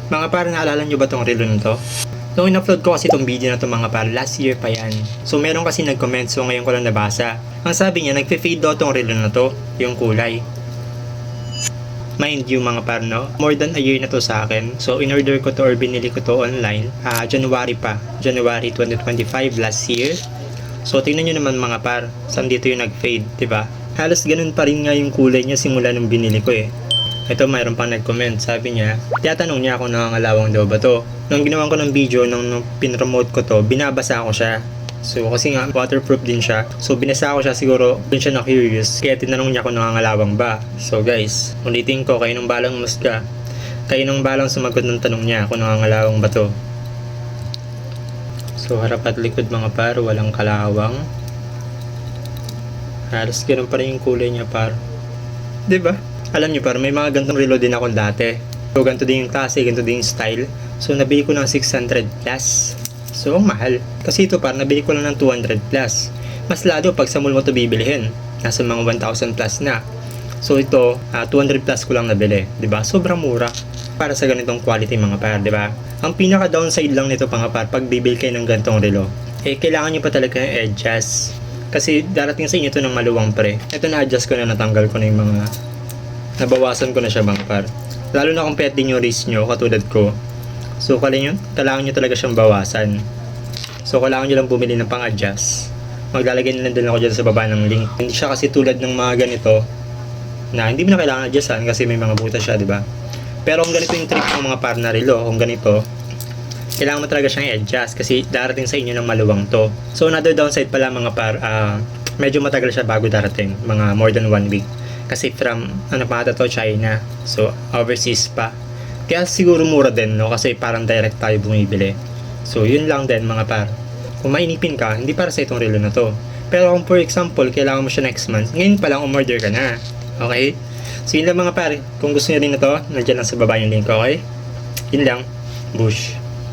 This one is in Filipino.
Mga par, naalala nyo ba tong relo nito? Noong in-upload ko kasi itong video na to mga par, last year pa yan. So meron kasi nag-comment, so ngayon ko lang nabasa. Ang sabi niya, nagpe-fade daw tong relo na to, yung kulay. Mind you mga par, no? More than a year na to sa akin. So in-order ko to or binili ko to online. January pa. January 2025 last year. So tingnan nyo naman mga par, saan dito yung nag-fade, diba? Halos ganun pa rin nga yung kulay niya simula nung binili ko eh. Ito mayroon pang nag-comment, sabi niya, tiyatanong niya kung nangangalawang daw ba to. Nung ginawa ko ng video, nung pinromote ko to, binabasa ko siya. So kasi nga waterproof din siya. So binasa ko siya, siguro dun siya na curious. Kaya tinanong niya kung nangangalawang ba. So guys, ulitin ko, kayo nang balang musga. Kayo nang balang sumagot ng tanong niya kung nangangalawang ba to. So harap at likod mga par, walang kalawang. Halos ganun pa rin yung kulay niya par. Diba? Alam niyo par, may mga gantong relo din ako dati. So ganito din yung klase, ganito din yung style. So nabili ko ng 600 plus. So ang mahal. Kasi ito par, nabili ko lang ng 200 plus. Mas lalo pag sa mall mo ito bibilihin. Nasa mga 1,000 plus na. So ito, 200 plus ko lang nabili. Diba? Sobrang mura. Para sa ganitong quality mga par, diba? Ang pinaka downside lang nito mga par, pag bibili kayo ng gantong relo, eh kailangan nyo pa talaga yung adjust. Kasi darating sa inyo ito ng maluwang pre. Ito na-adjust ko na, natanggal ko na yung mga nabawasan ko na siya mga par. Lalo na kung pet din yung wrist nyo katulad ko. So kailangan nyo talaga siyang bawasan. So kailangan nyo lang bumili ng pang-adjust. Maglalagay na lang din ako dyan sa baba ng link. Hindi siya kasi tulad ng mga ganito na hindi mo na kailangan adjustan kasi may mga butas siya, diba? Pero kung ganito yung trick ng mga par na relo, kung ganito, kailangan mo talaga siyang i-adjust kasi darating sa inyo ng maluwang to. So another downside pala mga par, medyo matagal siya bago darating, mga more than 1 week. Kasi from, to, China. So, overseas pa. Kaya siguro mura din, no? Kasi parang direct tayo bumibili. So, yun lang din, mga par. Kung mainipin ka, hindi para sa itong relo na to. Pero kung for example, kailangan mo siya next month, ngayon pa lang umorder ka na. Okay? So, yun lang mga par. Kung gusto nyo rin na to, nandiyan lang sa baba yung link, okay? Yun lang. Bush.